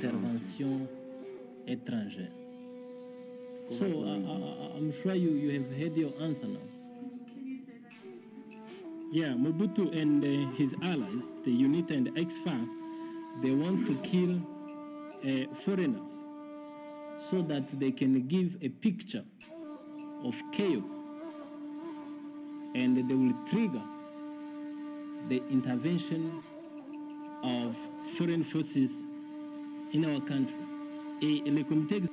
intervention étrangère. So I'm sure you have heard your answer now. Yeah, Mobutu and his allies, the UNITA and the XFAR, they want to kill foreigners so that they can give a picture of chaos, and they will trigger the intervention of foreign forces in our country.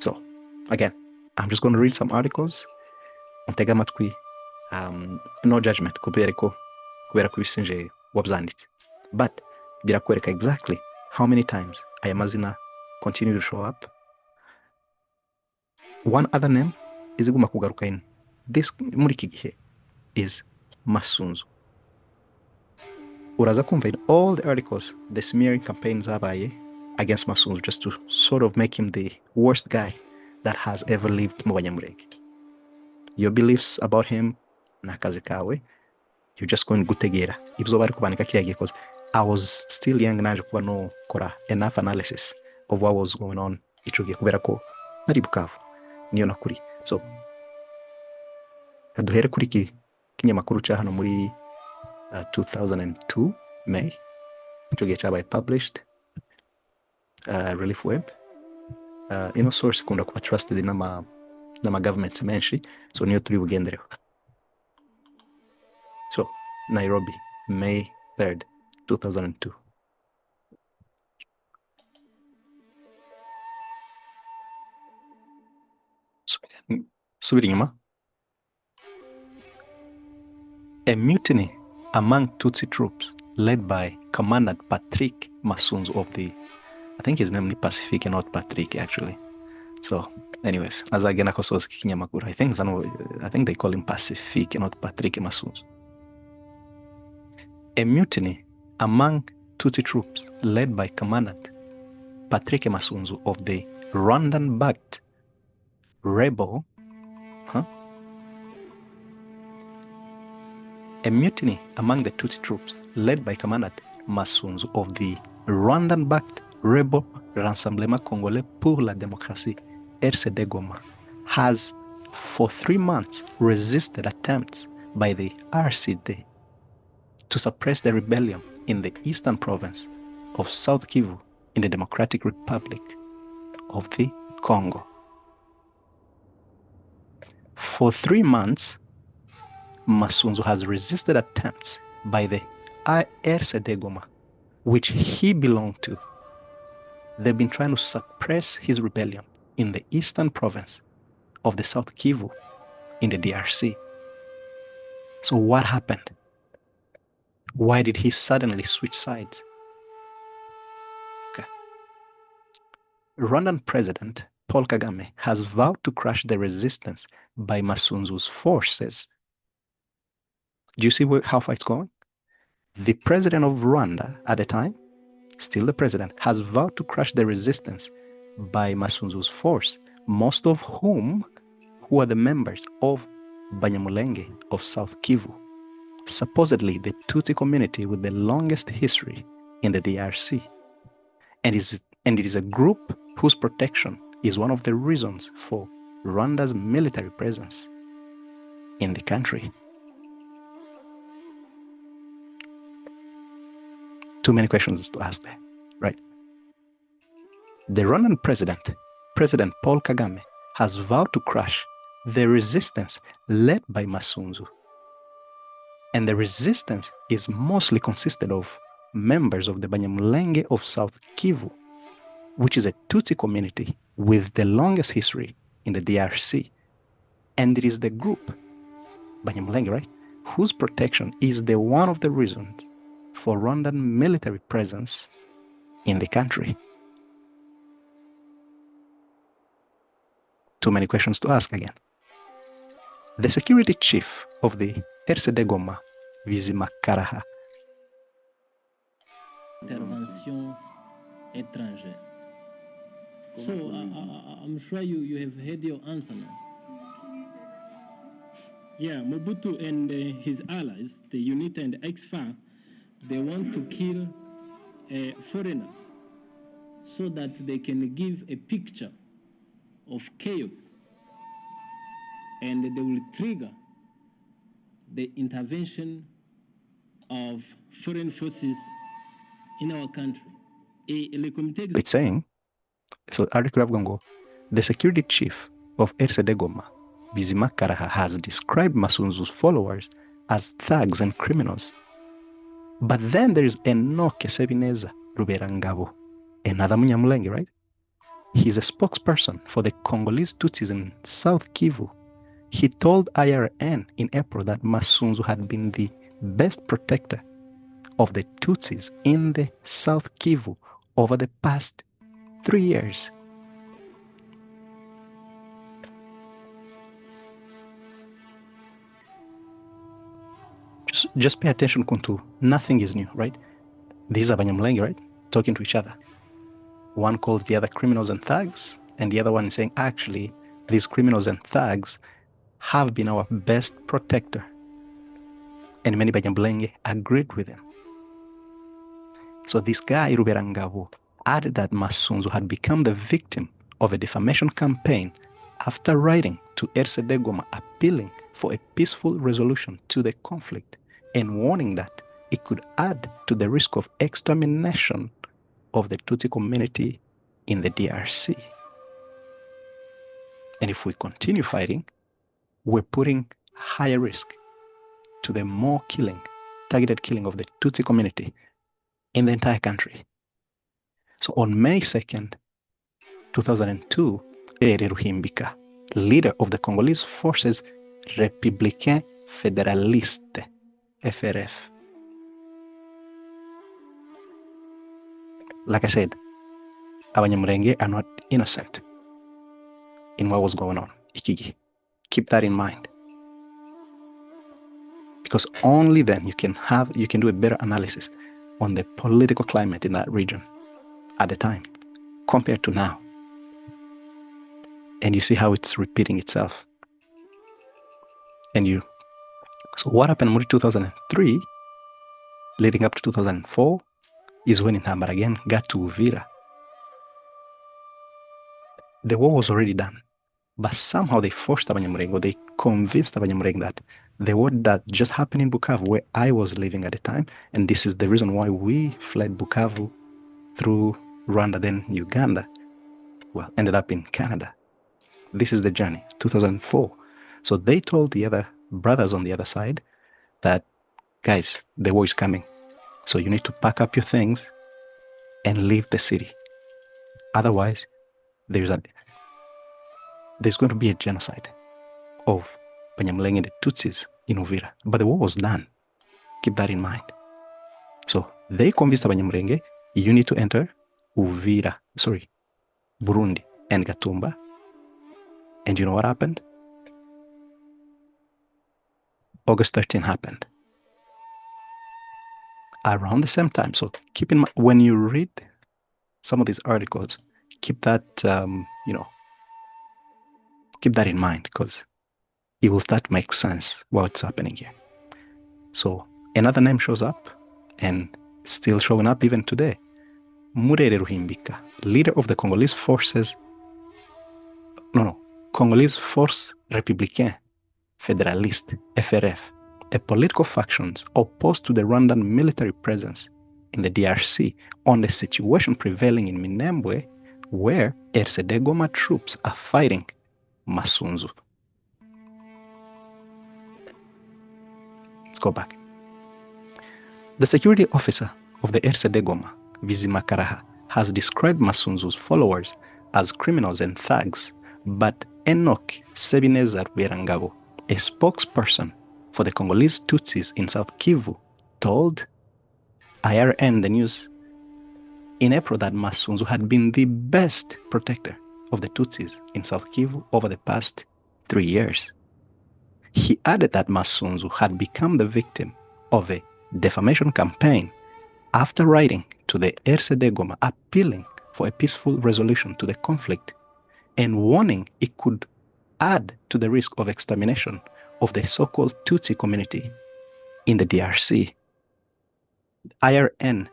So, again, I'm just going to read some articles. Untega amatwi, no judgment kubera ko bisinje wabyanditse. But birakwereka exactly how many times aya mazina continue to show up. One other name iziguma kugaruka in this muri iki gihe is Masunzu. Uraza kumva in all the articles the smearing campaigns zabaye against Masunzu just to sort of make him the worst guy that has ever lived mu Banyamulenge. Your beliefs about him nakazi kawe, you're just going gutegera ibyo bari kubandika kiriya gihe, because I was still young naje kuba no kora enough analysis of what was going on ico gihe kubera ko nari Bukavu niyo nakuri. So duhere kuri iki kinyamakuru cya hano muri 2002 May, ico gihe cyabaye published, Relief Web, ino source ikunda kuba trusted n'ama governments menshi, so niyo turi bugendereho. So Nairobi, May 3rd, 2002. Subiri nyuma. A mutiny among Tutsi troops led by Commandant Patrick Masunzu of the, I think his name is Pacific and not Patrick actually. So anyways, as agena kosozi kinyamakuru, I think they call him Pacific and not Patrick Masunzu. A mutiny among Tutsi troops led by Commandant Patrick Masunzu of the Rwandan-backed rebel, A mutiny among the Tutsi troops led by Commandant Masunzu of the Rwandan-backed rebel Rassemblement Congolais pour la Démocratie, RCD Goma, has for 3 months resisted attempts by the RCD to suppress the rebellion in the eastern province of South Kivu in the Democratic Republic of the Congo. For 3 months, Masunzu has resisted attempts by the RCD Goma, which he belonged to. They've been trying to suppress his rebellion in the eastern province of the South Kivu in the DRC. So what happened? Why did he suddenly switch sides? Okay. Rwandan President Paul Kagame has vowed to crush the resistance by Masunzu's forces. Do you see how far it's going? The president of Rwanda at the time, still the president, has vowed to crush the resistance by Masunzu's force, most of whom who are the members of Umunyamulenge of South Kivu, supposedly the Tutsi community with the longest history in the DRC. And it is a group whose protection is one of the reasons for Rwanda's military presence in the country. Too many questions to ask there, right? The Rwandan President Paul Kagame, has vowed to crush the resistance led by Masunzu. And the resistance is mostly consisted of members of the Munyalenge of South Kivu, which is a Tutsi community with the longest history in the DRC. And it is the group, Munyalenge, right, whose protection is the one of the reasons for Rwandan military presence in the country. Too many questions to ask again. The security chief of the RCD Goma, Vizima Karaha. Intervention étrangère. So I'm sure you have heard your answer now. Yeah, Mobutu and his allies, the UNITA and the XFAR, they want to kill foreigners so that they can give a picture of chaos, and they will trigger the intervention of foreign forces in our country. It's saying, so article of CONGO, the security chief of Ersedegoma, Bizima Karaha, has described Masunzu's followers as thugs and criminals. But then there is Enoke Sebineza Ruberangabo, another Munyamulenge, right? He's a spokesperson for the Congolese Tutsis in South Kivu. He told IRN in April that Masunzu had been the best protector of the Tutsis in the South Kivu over the past 3 years. Just pay attention, Kuntu. Nothing is new, right? These are Banyamulenge, right? Talking to each other. One calls the other criminals and thugs, and the other one is saying, actually, these criminals and thugs have been our best protector. And many Banyamulenge agreed with him. So this guy, Ruberangabo, added that Masunzu had become the victim of a defamation campaign after writing to Ersedegoma appealing for a peaceful resolution to the conflict and warning that it could add to the risk of extermination of the Tutsi community in the DRC. And if we continue fighting, we're putting higher risk to the more targeted killing of the Tutsi community in the entire country. So on May 2nd, 2002, Pierre Ruhimbika, leader of the Congolese Forces Républicains Fédéralistes, FRF. Like I said, Abanyamulenge are not innocent in what was going on, Ikigi. Keep that in mind. Because only then you can do a better analysis on the political climate in that region at the time compared to now. And you see how it's repeating itself. So what happened in 2003, leading up to 2004, is when Intambara again got to Uvira. The war was already done, but somehow they forced Abanyamulenge, or they convinced Abanyamulenge that the war that just happened in Bukavu, where I was living at the time, and this is the reason why we fled Bukavu through Rwanda, then Uganda, ended up in Canada. This is the journey, 2004. So they told the other brothers on the other side that, guys, the war is coming. So you need to pack up your things and leave the city. Otherwise, there's going to be a genocide of Banyamulenge and the Tutsis in Uvira. But the war was done. Keep that in mind. So they convinced Banyamulenge, you need to enter Burundi and Gatumba. And you know what happened? August 13 happened. Around the same time. So keep in mind, when you read some of these articles, keep that, keep that in mind, because it will start to make sense what's happening here. So another name shows up, and it's still showing up even today. Murere Ruhimbika, leader of the Congolese Force Républicains Fédéralistes, FRF, a political faction opposed to the Rwandan military presence in the DRC on the situation prevailing in Minembwe, where Ersedegoma troops are fighting Masunzu. Let's go back. The security officer of the Ersedegoma, Bizima Karaha, has described Masunzu's followers as criminals and thugs, but Enoke Sebineza Ruberangabo, a spokesperson for the Congolese Tutsis in South Kivu, told IRN the news in April that Masunzu had been the best protector of the Tutsis in South Kivu over the past 3 years. He added that Masunzu had become the victim of a defamation campaign after writing to the Ersedegoma appealing for a peaceful resolution to the conflict and warning it could add to the risk of extermination of the so-called Tutsi community in the DRC. IRN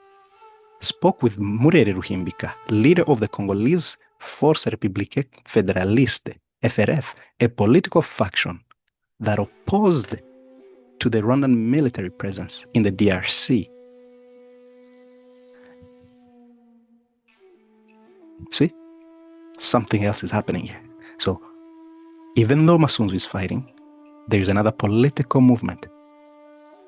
spoke with Murere Ruhimbika, leader of the Congolese Force Républicaine Fédéraliste, FRF, a political faction that opposed to the Rwandan military presence in the DRC. See? Something else is happening here. So, even though Masunzu is fighting, there is another political movement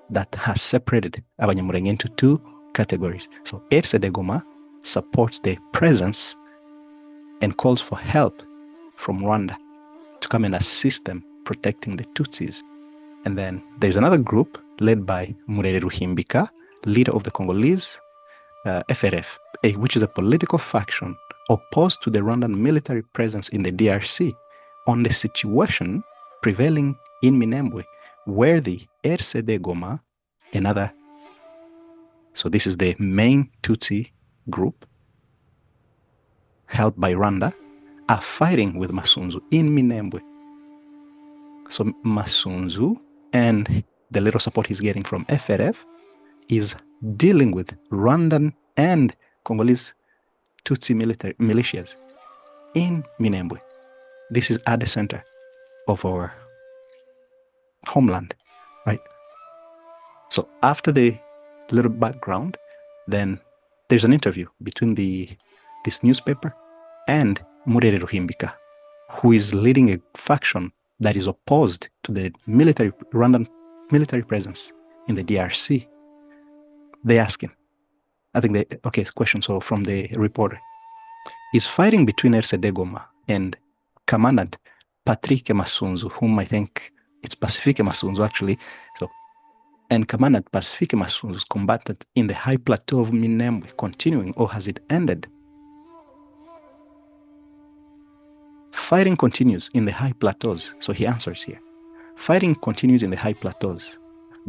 that has separated Abanyamulenge into two categories. So, RCD Goma supports the presence and calls for help from Rwanda to come and assist them protecting the Tutsis. And then there's another group led by Murere Ruhimbika, leader of the Congolese FRF, which is a political faction opposed to the Rwandan military presence in the DRC on the situation prevailing in Minembwe, where the RCD Goma, another, so this is the main Tutsi group held by Rwanda, are fighting with Masunzu in Minembwe. So Masunzu and the little support he's getting from FRF is dealing with Rwandan and Congolese Tutsi militias in Minembwe. This is at the center of our homeland, right? So after the little background, then there's an interview between this newspaper and Murere Ruhimbika, who is leading a faction that is opposed to the Rwandan military presence in the DRC. They ask him, question, so from the reporter, is fighting between RCD Goma and Commandant Patrick Masunzu, whom I think it's Pacifique Masunzu actually, and Commandant Pacifique Masunzu's combatant in the high plateau of Minembwe continuing, or has it ended? Fighting continues in the high plateaus, so he answers here. Fighting continues in the high plateaus.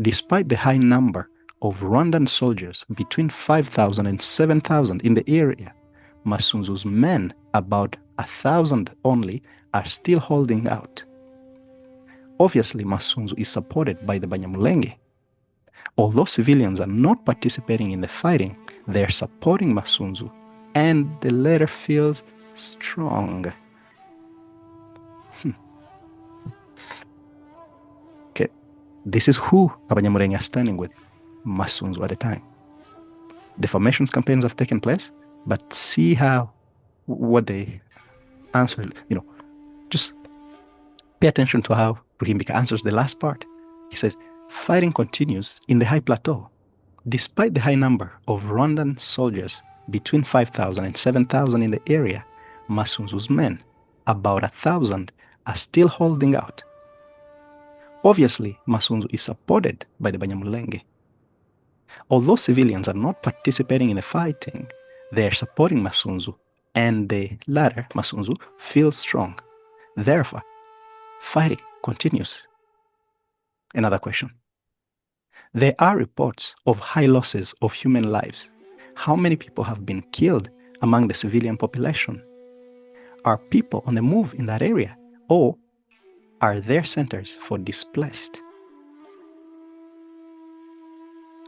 Despite the high number of Rwandan soldiers, between 5,000 and 7,000 in the area, Masunzu's men, about 1,000 only, are still holding out. Obviously, Masunzu is supported by the Banyamulenge. Although civilians are not participating in the fighting, they are supporting Masunzu, and the latter feels strong. Okay, this is who Abanyamulenge are standing with Masunzu at the time. Defamations campaigns have taken place, but see what they answer, just pay attention to how Ruhimbika answers the last part. He says, fighting continues in the high plateau. Despite the high number of Rwandan soldiers, between 5,000 and 7,000 in the area, Masunzu's men, about 1,000, are still holding out. Obviously, Masunzu is supported by the Banyamulenge. Although civilians are not participating in the fighting, they are supporting Masunzu, and the latter, Masunzu, feels strong. Therefore, fighting continues. Another question. There are reports of high losses of human lives. How many people have been killed among the civilian population? Are people on the move in that area, or are there centers for displaced?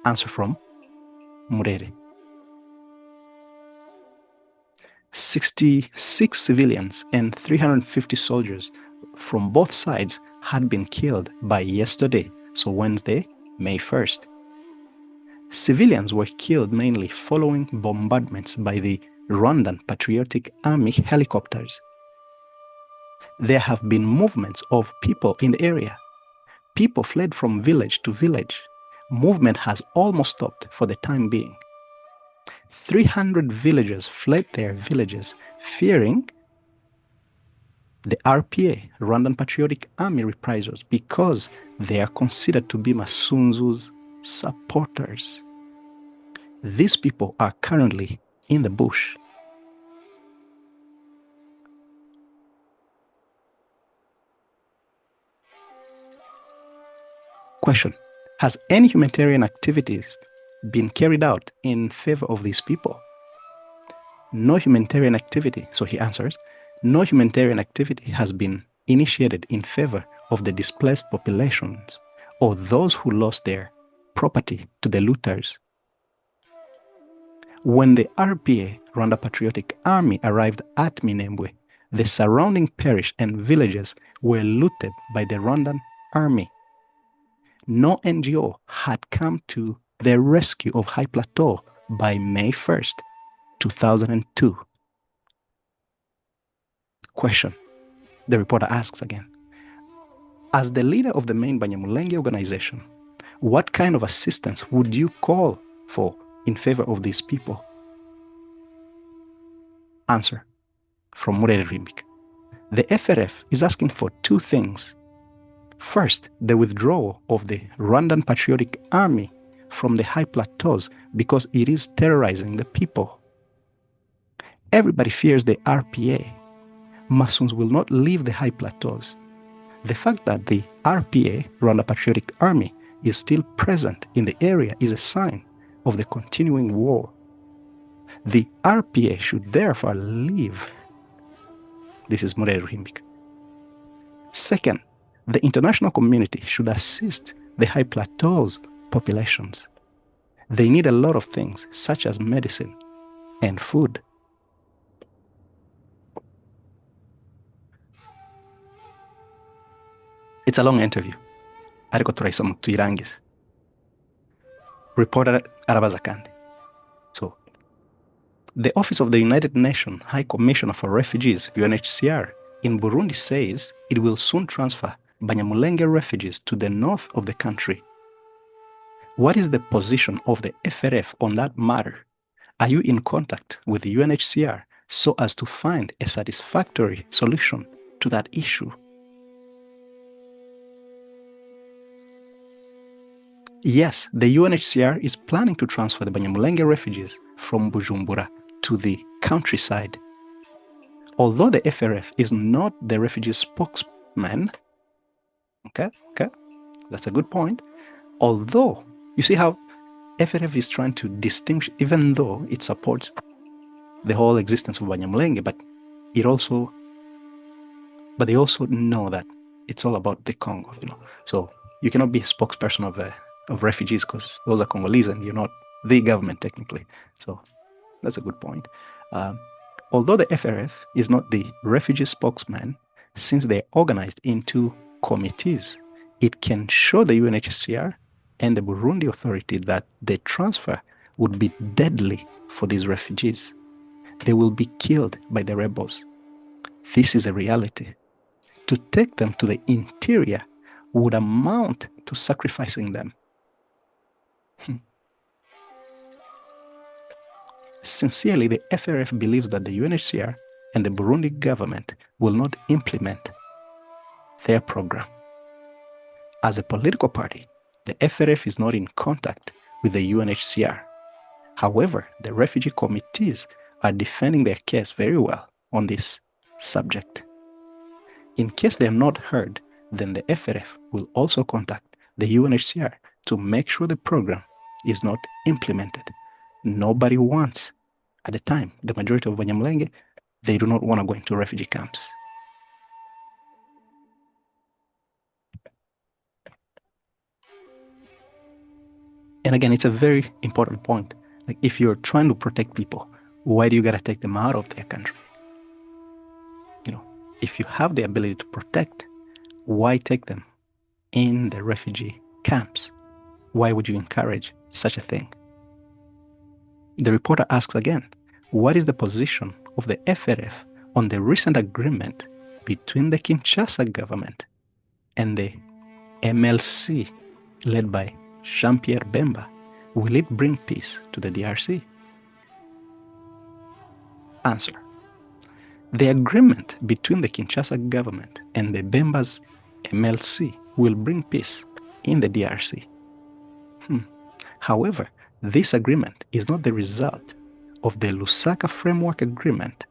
Answer from Murere. 66 civilians and 350 soldiers from both sides had been killed by yesterday, so Wednesday, May 1st. Civilians were killed mainly following bombardments by the Rwandan Patriotic Army helicopters. There have been movements of people in the area. People fled from village to village. Movement has almost stopped for the time being. 300 villagers fled their villages, fearing the RPA, Rwandan Patriotic Army reprisals, because they are considered to be Masunzu's supporters. These people are currently in the bush. Question: has any humanitarian activities been carried out in favor of these people? No humanitarian activity, so he answers, no humanitarian activity has been initiated in favor of the displaced populations or those who lost their property to the looters. When the RPA, Rwanda Patriotic Army, arrived at Minembwe, the surrounding parish and villages were looted by the Rwandan army. No NGO had come to the rescue of High Plateau by May 1st, 2002. Question, the reporter asks again. As the leader of the main Banyamulenge organization, what kind of assistance would you call for in favor of these people? Answer from Murere Rimbik. The FRF is asking for two things. First, the withdrawal of the Rwandan Patriotic Army from the high plateaus because it is terrorizing the people. Everybody fears the RPA. Masunzu will not leave the high plateaus. The fact that the RPA, Rwanda Patriotic Army, is still present in the area is a sign of the continuing war. The RPA should therefore leave. This is Murere Rimbik. Second, the international community should assist the high plateaus populations. They need a lot of things, such as medicine and food. It's a long interview. Ariko turayisoma tuyirangize. Reporter arabaza kandi. So, the Office of the United Nations High Commissioner for Refugees, UNHCR, in Burundi says it will soon transfer Banyamulenge refugees to the north of the country. What is the position of the FRF on that matter? Are you in contact with the UNHCR so as to find a satisfactory solution to that issue? Yes, the UNHCR is planning to transfer the Banyamulenge refugees from Bujumbura to the countryside. Although the FRF is not the refugee spokesman, okay, that's a good point. Although, you see how FRF is trying to distinguish, even though it supports the whole existence of Banyamulenge, but they also know that it's all about the Congo, So you cannot be a spokesperson of refugees because those are Congolese and you're not the government technically. So that's a good point. Although the FRF is not the refugee spokesman, since they're organized into committees, it can show the UNHCR and the Burundi authority that the transfer would be deadly for these refugees. They will be killed by the rebels. This is a reality. To take them to the interior would amount to sacrificing them. Sincerely, the FRF believes that the UNHCR and the Burundi government will not implement their program. As a political party, the FRF is not in contact with the UNHCR. However, the refugee committees are defending their case very well on this subject. In case they are not heard, then the FRF will also contact the UNHCR to make sure the program is not implemented. Nobody wants, at the time, the majority of Banyamulenge, they do not want to go into refugee camps. And again, it's a very important point. Like, if you're trying to protect people, why do you gotta take them out of their country? If you have the ability to protect, why take them in the refugee camps? Why would you encourage such a thing? The reporter asks again, what is the position of the FRF on the recent agreement between the Kinshasa government and the MLC led by Jean-Pierre Bemba? Will it bring peace to the DRC? Answer. The agreement between the Kinshasa government and the Bemba's MLC will bring peace in the DRC. However, this agreement is not the result of the Lusaka Framework Agreement.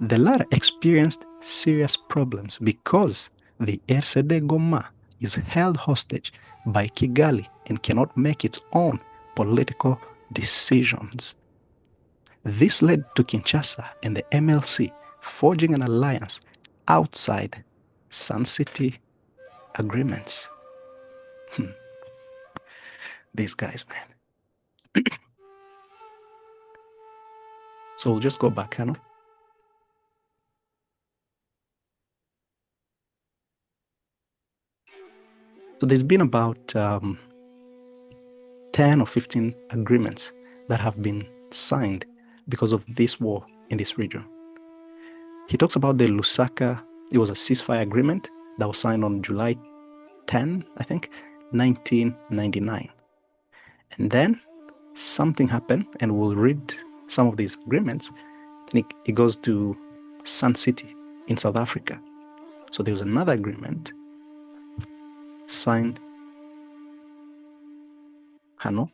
The latter experienced serious problems because the RCD Goma is held hostage by Kigali and cannot make its own political decisions. This led to Kinshasa and the MLC forging an alliance outside Sun City agreements. These guys, man. So we'll just go back, Hannah. So there's been about 10 or 15 agreements that have been signed because of this war in this region. He talks about the Lusaka, it was a ceasefire agreement that was signed on July 10, I think, 1999. And then something happened, and we'll read some of these agreements. I think it goes to Sun City in South Africa. So there was another agreement signed. Hano.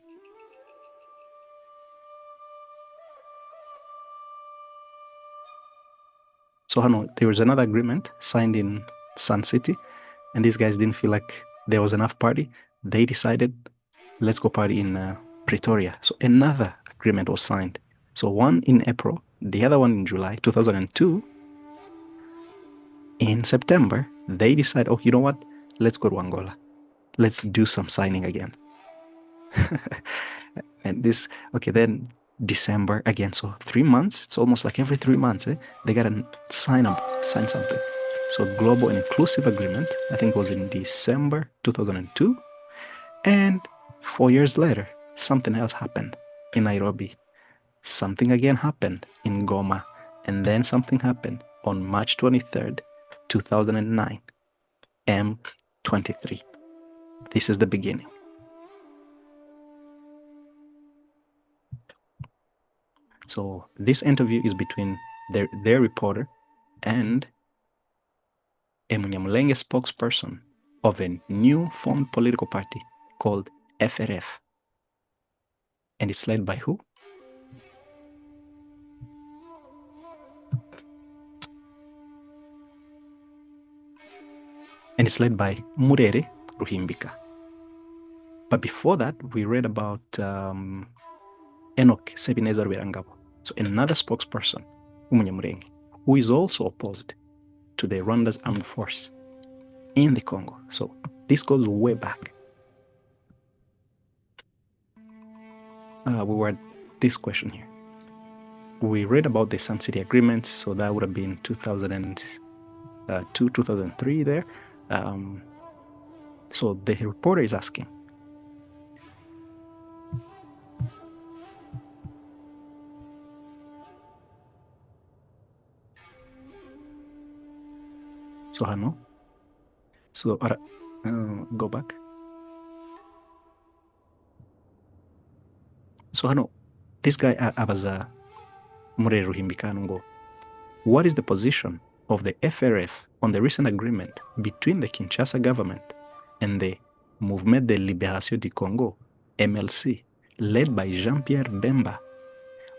So Hano, there was another agreement signed in Sun City, and these guys didn't feel like there was enough party. They decided, let's go party in Pretoria. So another agreement was signed. So one in April, the other one in July 2002. In September, they decide, oh, you know what? Let's go to Angola. Let's do some signing again. And this, okay, then December again. So 3 months, it's almost like every 3 months, they got to sign something. So global and inclusive agreement, I think was in December 2002. And 4 years later, something else happened in Nairobi. Something again happened in Goma. And then something happened on March 23rd, 2009, M23. This is the beginning. So this interview is between their reporter and a Munyamulenge spokesperson of a new formed political party called FRF. And it's led by who? And it's led by Murere Ruhimbika. But before that, we read about Enoch Sebineza Rwerangabo. So another spokesperson, Umunyamulenge, who is also opposed to the Rwanda's armed force in the Congo. So this goes way back. We were at this question here. We read about the Sun City Agreement, so that would have been 2002, 2003 there. So the reporter is asking, so Hano, so go back. So Hano, this guy Abaza Mure Ruhimbika, what is the position of the FRF on the recent agreement between the Kinshasa government and the Mouvement de Libération du Congo, MLC, led by Jean-Pierre Bemba?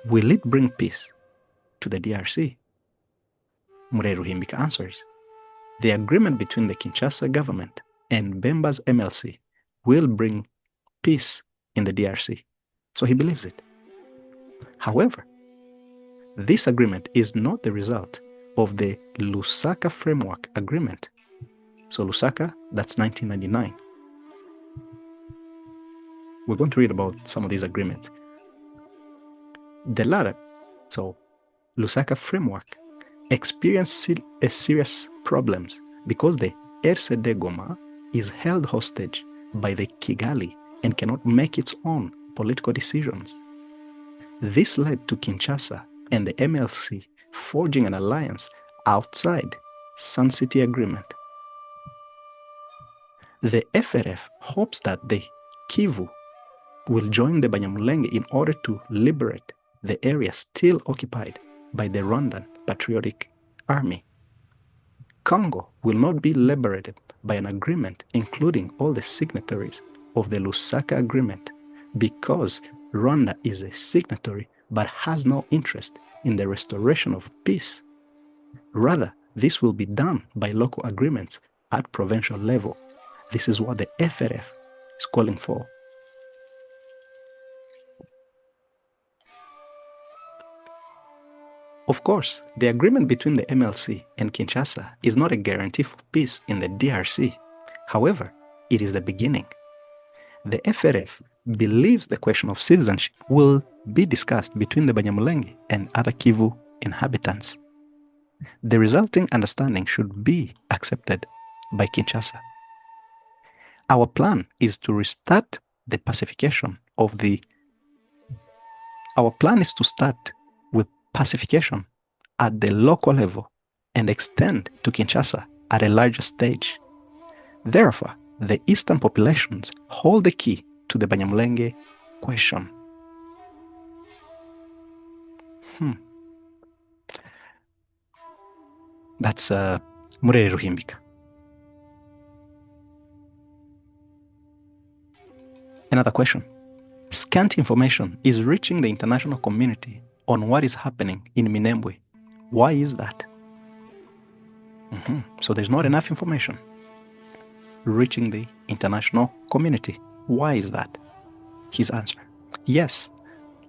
Will it bring peace to the DRC? Mure Ruhimbika answers, the agreement between the Kinshasa government and Bemba's MLC will bring peace in the DRC. So he believes it. However, this agreement is not the result of the Lusaka Framework Agreement. So Lusaka, that's 1999. We're going to read about some of these agreements. The latter, so Lusaka Framework, experienced serious problems because the RCD Goma is held hostage by the Kigali and cannot make its own political decisions. This led to Kinshasa and the MLC forging an alliance outside Sun City Agreement. The FRF hopes that the Kivu will join the Banyamulenge in order to liberate the area still occupied by the Rwandan Patriotic Army. Congo will not be liberated by an agreement including all the signatories of the Lusaka Agreement because Rwanda is a signatory but has no interest in the restoration of peace. Rather, this will be done by local agreements at provincial level. This is what the FRF is calling for. Of course, the agreement between the MLC and Kinshasa is not a guarantee for peace in the DRC. However, it is the beginning. The FRF believes the question of citizenship will be discussed between the Banyamulenge and other Kivu inhabitants. The resulting understanding should be accepted by Kinshasa. Our plan is to restart the pacification of the... Our plan is to start with pacification at the local level and extend to Kinshasa at a larger stage. Therefore, the eastern populations hold the key to the Banyamulenge question. That's Murere Ruhimbika. Another question. Scant information is reaching the international community on what is happening in Minembwe. Why is that? So there's not enough information reaching the international community. Why is that? His answer. Yes,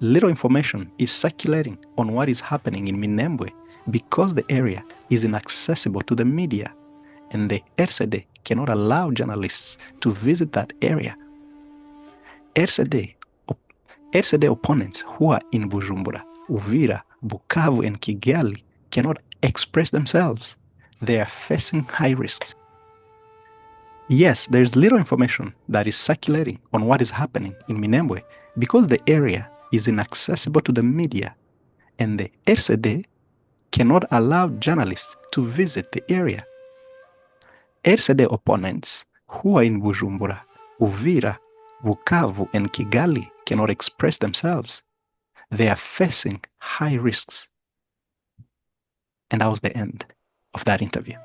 little information is circulating on what is happening in Minembwe because the area is inaccessible to the media and the RCD cannot allow journalists to visit that area. RCD opponents who are in Bujumbura, Uvira, Bukavu, and Kigali cannot express themselves. They are facing high risks. Yes, there's little information that is circulating on what is happening in Minembwe because the area is inaccessible to the media and the RCD cannot allow journalists to visit the area. RCD opponents who are in Bujumbura, Uvira, Bukavu, and Kigali cannot express themselves. They are facing high risks. And that was the end of that interview.